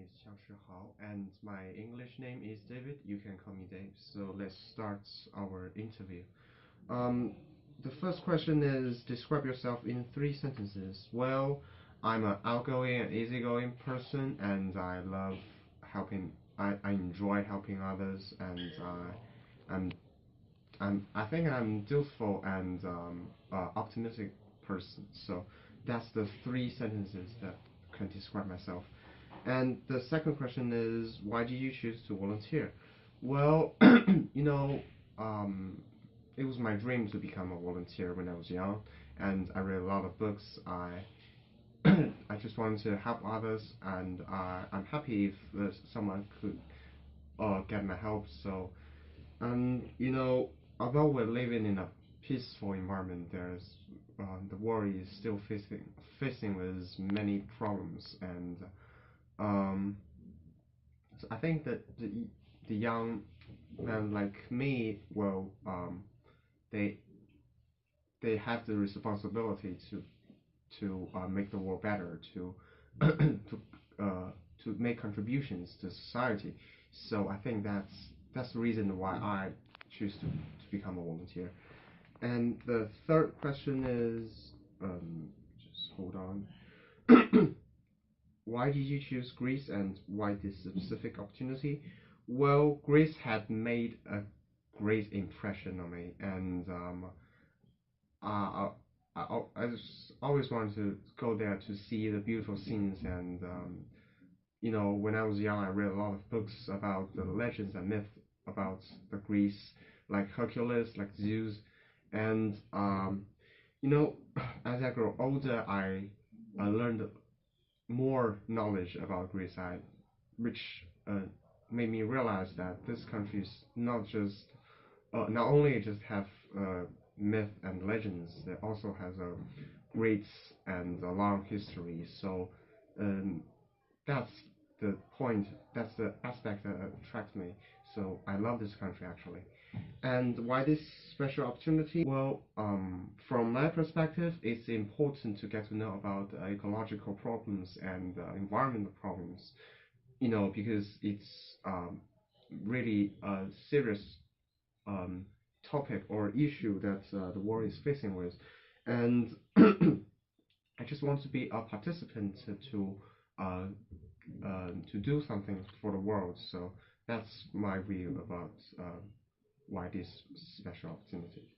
is 向世豪, and my English name is David. You can call me Dave. So let's start our interview. Um, the first question is, describe yourself in 3 sentences. Well, I'm an outgoing and easygoing person, and I love helping. I enjoy helping others, and I'm I think I'm truthful and optimistic person. So that's the 3 sentences that can describe myself. And the second question is, why did you choose to volunteer? Well, you know, um, it was my dream to become a volunteer when I was young, and I read a lot of books. I just wanted to help others, and I'm happy if someone could get my help. So, although we're living in a peaceful environment, the world is still facing with many problems, and um, so I think that the young men like me will they they have the responsibility to make the world better, to to make contributions to society. So I think that's the reason why I choose to become a volunteer. And the third question is, just hold on. Why did you choose Greece, and why this specific opportunity? Well, Greece had made a great impression on me, and I, I just always wanted to go there to see the beautiful scenes. And when I was young, I read a lot of books about the legends and myths about the Greece, like Hercules, like Zeus. And as I grow older, I learned more knowledge about Greece, which made me realize that this country is not only just have myth and legends, it also has a great and a long history. So um, that's the point. That's the aspect that attracts me. So I love this country actually. And why this special opportunity? Well, from my perspective, it's important to get to know about ecological problems and environmental problems, because it's really a serious um, topic or issue that the world is facing with. And I just want to be a participant uh, to do something for the world. So that's my view about why this special opportunity.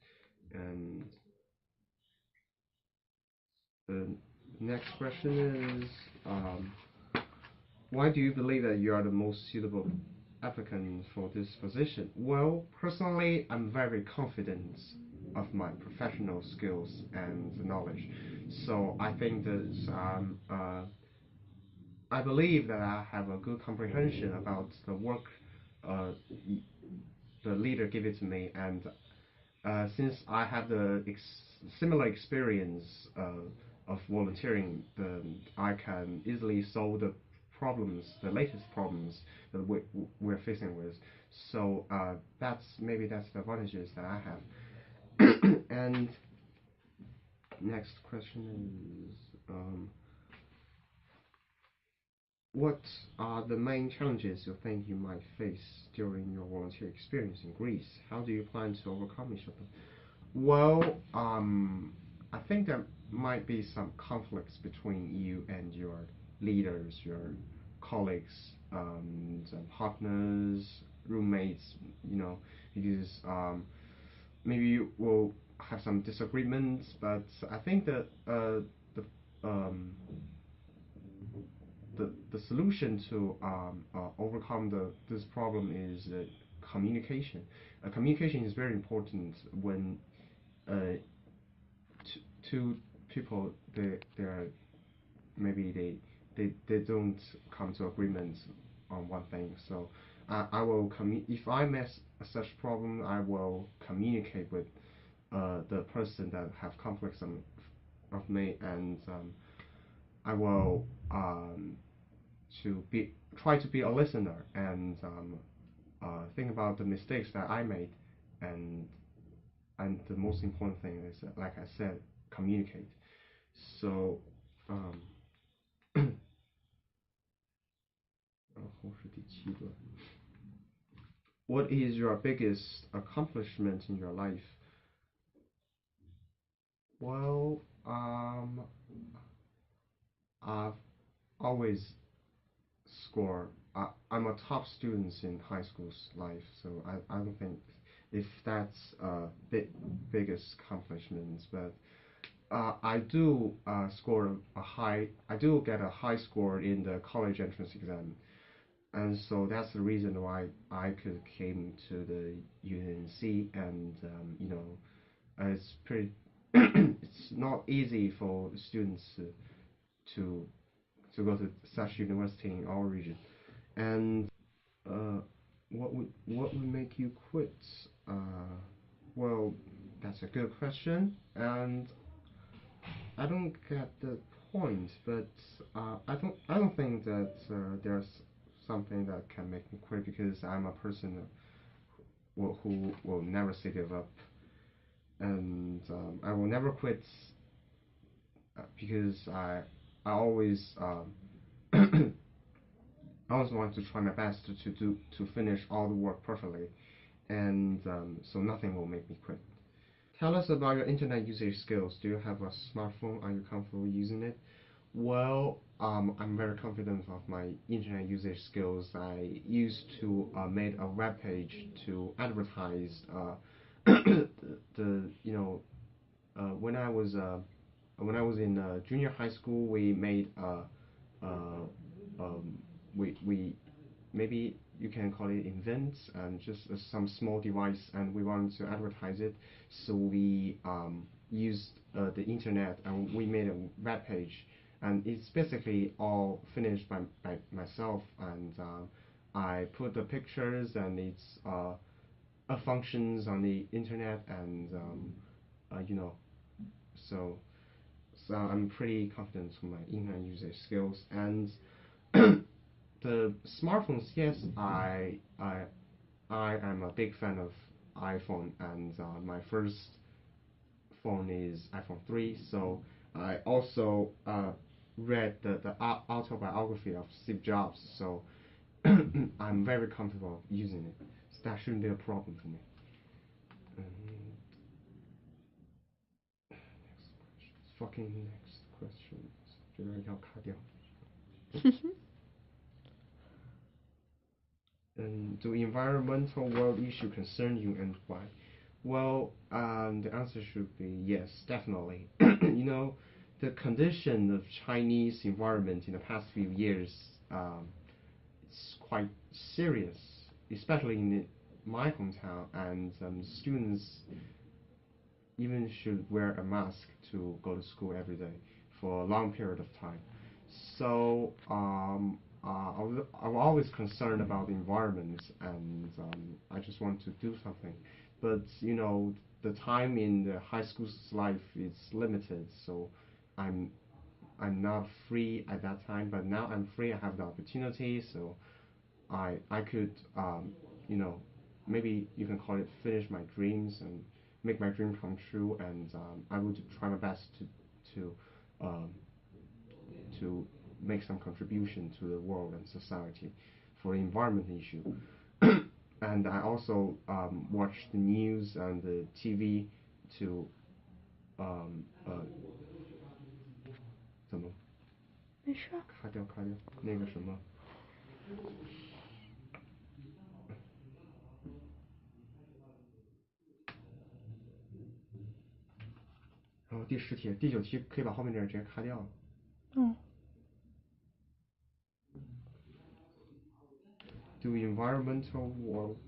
And the next question is, why do you believe that you are the most suitable applicant for this position? Well, personally, I'm very confident of my professional skills and knowledge. So I think that I believe that I have a good comprehension about the work uh, the leader gave it to me, and since I have the similar experience of volunteering, I can easily solve the latest problems that we're facing with. So that's the advantages that I have. And next question is, what are the main challenges you think you might face during your volunteer experience in Greece? How do you plan to overcome each of them? Well, I think there might be some conflicts between you and your leaders, your colleagues, and partners, roommates, because maybe you will have some disagreements, but I think that the um, the solution to overcome this problem is communication. Communication is very important when uh, two people they're maybe they don't come to agreement on one thing. So I will if I mess such problem, I will communicate with the person that have conflicts of me, and I will try to be a listener and think about the mistakes that I made, and the most important thing is, like I said, communicate. So What is your biggest accomplishment in your life? Well, I've always scored. I'm a top student in high school's life, so I don't think if that's biggest accomplishment, but I do score a high. I do get a high score in the college entrance exam, and so that's the reason why I could came to the UNC, and it's pretty. It's not easy for students to to go to such university in our region, and uh, what would make you quit? Well, that's a good question, and I don't get the point, but I don't think that there's something that can make me quit because I'm a person who will never say give up, and I will never quit because I always I always want to try my best to finish all the work perfectly, and so nothing will make me quit. Tell us about your internet usage skills. Do you have a smartphone? Are you comfortable using it? Well, I'm very confident of my internet usage skills. I used to make a web page to advertise the when I was in junior high school, we made uh, we maybe you can call it invents and just some small device, and we wanted to advertise it, so we used the internet and we made a web page, and it's basically all finished by myself, and I put the pictures and its functions on the internet, and uh, you know so I'm pretty confident with my internet usage skills. And the smartphones, yes, I am a big fan of iPhone, and my first phone is iPhone 3. So I also read the autobiography of Steve Jobs. So I'm very comfortable using it. So that shouldn't be a problem for me. Next question. Fucking next question. 这个要卡掉。Do environmental world issue concern you and why? Well, the answer should be yes, definitely. The condition of Chinese environment in the past few years, it's quite serious, especially in my hometown, and students even should wear a mask to go to school every day for a long period of time. So I'm always concerned about the environment, and I just want to do something. But the time in the high school's life is limited, so I'm I'm not free at that time. But now I'm free. I have the opportunity, so I could you know maybe you can call it finish my dreams and make my dream come true, and I would try my best to um, to make some contribution to the world and society for the environment issue. And I also watch the news and the TV to 怎么没事。卡掉那个什么然后第10题、第9题可以把后面的人直接卡掉了。Do environmental world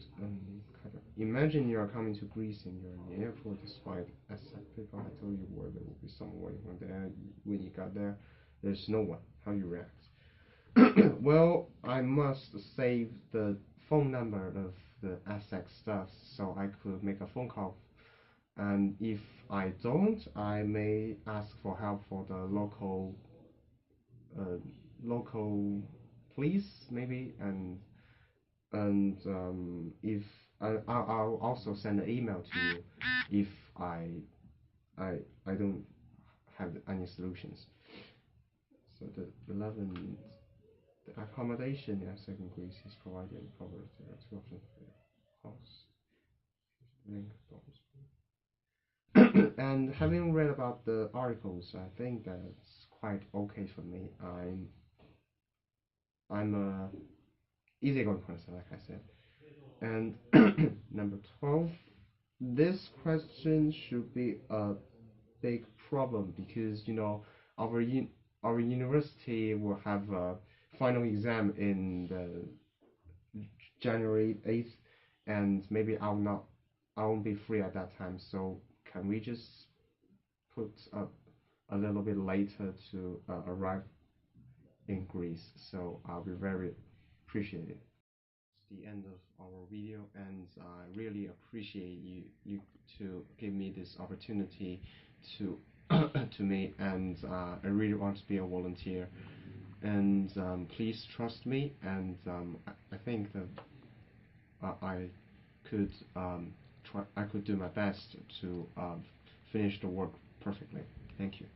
imagine you are coming to Greece and you're in the airport despite AIESEC people had told you where there will be someone waiting for there. When you got there, there's no one. How you react? Well, I must save the phone number of the AIESEC stuff so I could make a phone call. And if I don't, I may ask for help for the uh, local police maybe, and if I'll also send an email to you if I I don't have any solutions. So the The accommodation in AIESEC in Greece is provided and covered. There are two options for cost, link dorms. And having read about the articles, I think that's quite okay for me. I'm a easygoing person, like I said. And number 12, this question should be a big problem because our university will have a final exam in the January 8th, and maybe I won't be free at that time. So can we just put up a little bit later to arrive in Greece? So I'll be very appreciated. The end of our video, and I really appreciate you to give me this opportunity to to me, and I really want to be a volunteer, and please trust me, and I think that I could I could do my best to finish the work perfectly. Thank you.